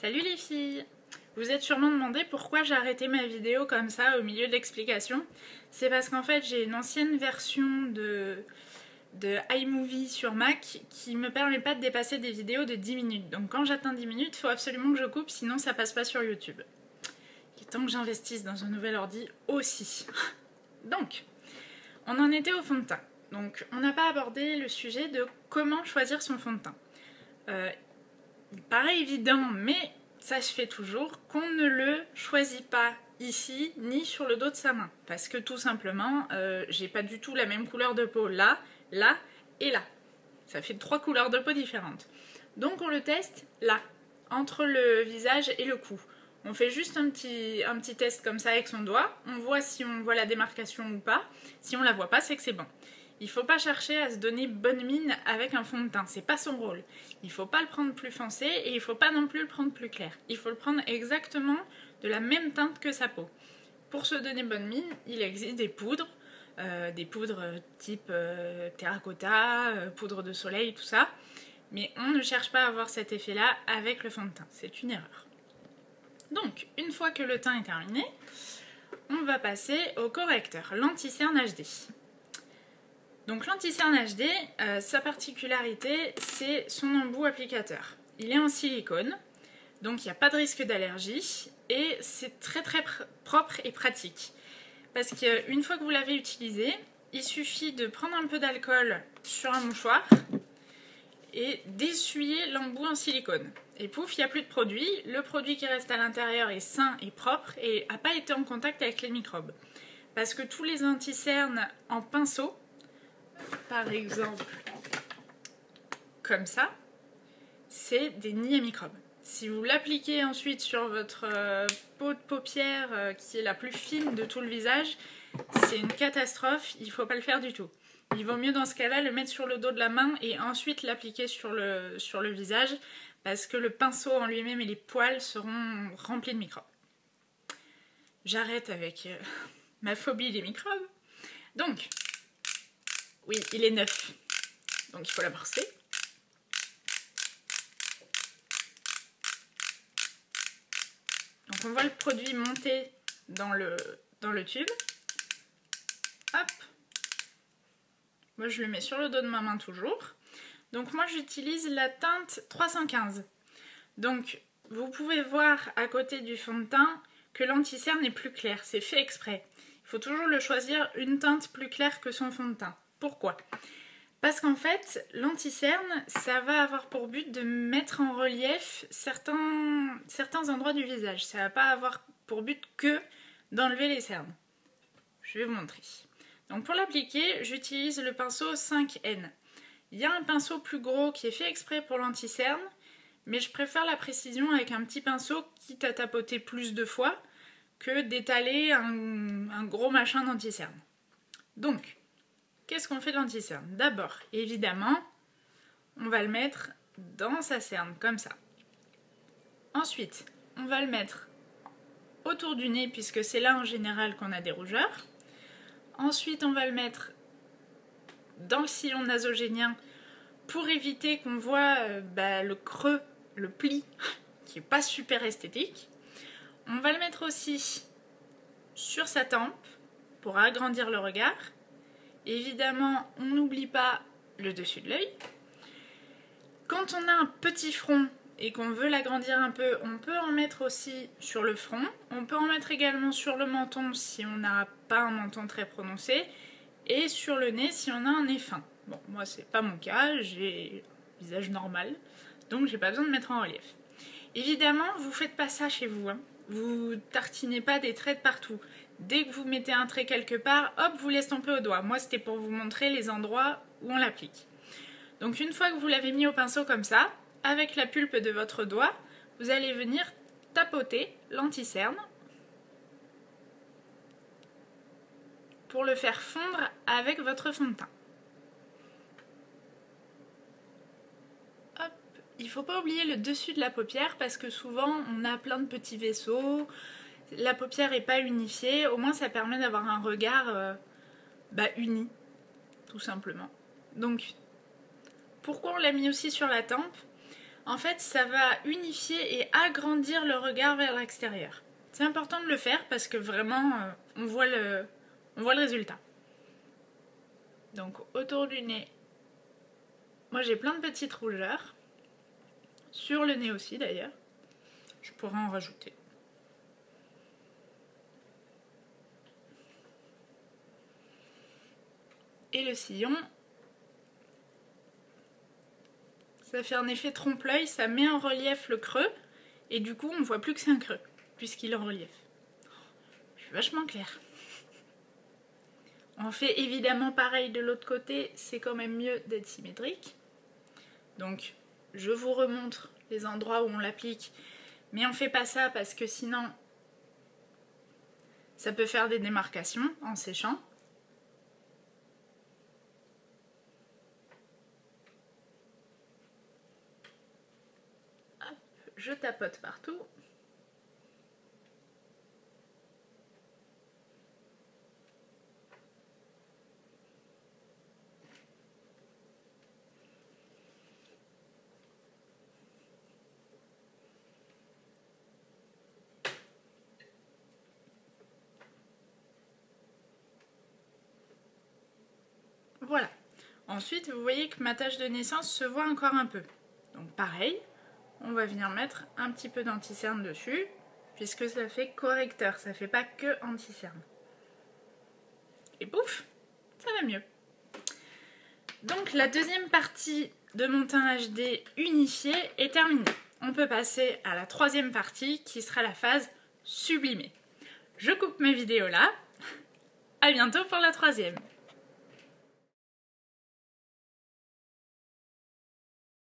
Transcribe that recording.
Salut les filles! Vous êtes sûrement demandé pourquoi j'ai arrêté ma vidéo comme ça au milieu de l'explication. C'est parce qu'en fait j'ai une ancienne version de iMovie sur Mac qui me permet pas de dépasser des vidéos de 10 minutes. Donc quand j'atteins 10 minutes, il faut absolument que je coupe, sinon ça passe pas sur YouTube. Il est temps que j'investisse dans un nouvel ordi aussi. Donc, on en était au fond de teint. Donc on n'a pas abordé le sujet de comment choisir son fond de teint. Il paraît évident, mais ça se fait toujours, qu'on ne le choisit pas ici, ni sur le dos de sa main. Parce que tout simplement, j'ai pas du tout la même couleur de peau là, là et là. Ça fait 3 couleurs de peau différentes. Donc on le teste là, entre le visage et le cou. On fait juste un petit test comme ça avec son doigt, on voit si on voit la démarcation ou pas. Si on la voit pas, c'est que c'est bon. Il faut pas chercher à se donner bonne mine avec un fond de teint, c'est pas son rôle. Il faut pas le prendre plus foncé et il faut pas non plus le prendre plus clair. Il faut le prendre exactement de la même teinte que sa peau. Pour se donner bonne mine, il existe des poudres type terracotta, poudre de soleil, tout ça. Mais on ne cherche pas à avoir cet effet-là avec le fond de teint, c'est une erreur. Donc, une fois que le teint est terminé, on va passer au correcteur, l'anti-cerne HD. Donc l'anti-cerne HD, sa particularité, c'est son embout applicateur. Il est en silicone, donc il n'y a pas de risque d'allergie, et c'est très propre et pratique. Parce qu'une fois que vous l'avez utilisé, il suffit de prendre un peu d'alcool sur un mouchoir et d'essuyer l'embout en silicone. Et pouf, il n'y a plus de produit. Le produit qui reste à l'intérieur est sain et propre et n'a pas été en contact avec les microbes. Parce que tous les anti-cernes en pinceau, par exemple, comme ça, c'est des nids à microbes. Si vous l'appliquez ensuite sur votre peau de paupière qui est la plus fine de tout le visage, c'est une catastrophe, il ne faut pas le faire du tout. Il vaut mieux dans ce cas-là le mettre sur le dos de la main et ensuite l'appliquer sur le visage parce que le pinceau en lui-même et les poils seront remplis de microbes. J'arrête avec ma phobie des microbes. Donc, oui, il est neuf, donc il faut l'amorcer. Donc on voit le produit monter dans le tube. Hop. Moi je le mets sur le dos de ma main toujours. Donc moi j'utilise la teinte 315. Donc vous pouvez voir à côté du fond de teint que l'anti-cerne est plus clair, c'est fait exprès. Il faut toujours le choisir une teinte plus claire que son fond de teint. Pourquoi ? Parce qu'en fait, l'anti-cerne, ça va avoir pour but de mettre en relief certains endroits du visage. Ça va pas avoir pour but que d'enlever les cernes. Je vais vous montrer. Donc pour l'appliquer, j'utilise le pinceau 5N. Il y a un pinceau plus gros qui est fait exprès pour l'anti-cerne, mais je préfère la précision avec un petit pinceau quitte à tapoter plus de fois que d'étaler un gros machin d'anti-cerne. Donc, qu'est-ce qu'on fait de l'anti-cerne? D'abord, évidemment, on va le mettre dans sa cerne, comme ça. Ensuite, on va le mettre autour du nez, puisque c'est là en général qu'on a des rougeurs. Ensuite, on va le mettre dans le sillon nasogénien pour éviter qu'on voit le creux, le pli, qui n'est pas super esthétique. On va le mettre aussi sur sa tempe pour agrandir le regard. Évidemment, on n'oublie pas le dessus de l'œil. Quand on a un petit front et qu'on veut l'agrandir un peu, on peut en mettre aussi sur le front. On peut en mettre également sur le menton si on n'a pas un menton très prononcé. Et sur le nez si on a un nez fin. Bon, moi c'est pas mon cas, j'ai un visage normal, donc j'ai pas besoin de mettre en relief. Évidemment, vous faites pas ça chez vous, hein. Vous tartinez pas des traits de partout. Dès que vous mettez un trait quelque part, hop, vous l'estompez au doigt. Moi, c'était pour vous montrer les endroits où on l'applique. Donc une fois que vous l'avez mis au pinceau comme ça, avec la pulpe de votre doigt, vous allez venir tapoter l'anti-cerne pour le faire fondre avec votre fond de teint. Hop. Il ne faut pas oublier le dessus de la paupière parce que souvent on a plein de petits vaisseaux, la paupière n'est pas unifiée, au moins ça permet d'avoir un regard uni, tout simplement. Donc, pourquoi on l'a mis aussi sur la tempe? en fait ça va unifier et agrandir le regard vers l'extérieur. C'est important de le faire parce que vraiment on voit le résultat. Donc autour du nez, moi j'ai plein de petites rougeurs, sur le nez aussi d'ailleurs, je pourrais en rajouter. Et le sillon, ça fait un effet trompe-l'œil, ça met en relief le creux, et du coup on ne voit plus que c'est un creux, puisqu'il est en relief. Je suis vachement claire. On fait évidemment pareil de l'autre côté, c'est quand même mieux d'être symétrique. Donc je vous remontre les endroits où on l'applique, mais on ne fait pas ça parce que sinon ça peut faire des démarcations en séchant. Hop, je tapote partout. Voilà. Ensuite, vous voyez que ma tache de naissance se voit encore un peu. Donc pareil, on va venir mettre un petit peu d'anti-cerne dessus, puisque ça fait correcteur, ça fait pas que anti-cerne. Et pouf, ça va mieux. Donc la deuxième partie de mon teint HD unifié est terminée. On peut passer à la troisième partie qui sera la phase sublimée. Je coupe mes vidéos là. À bientôt pour la troisième.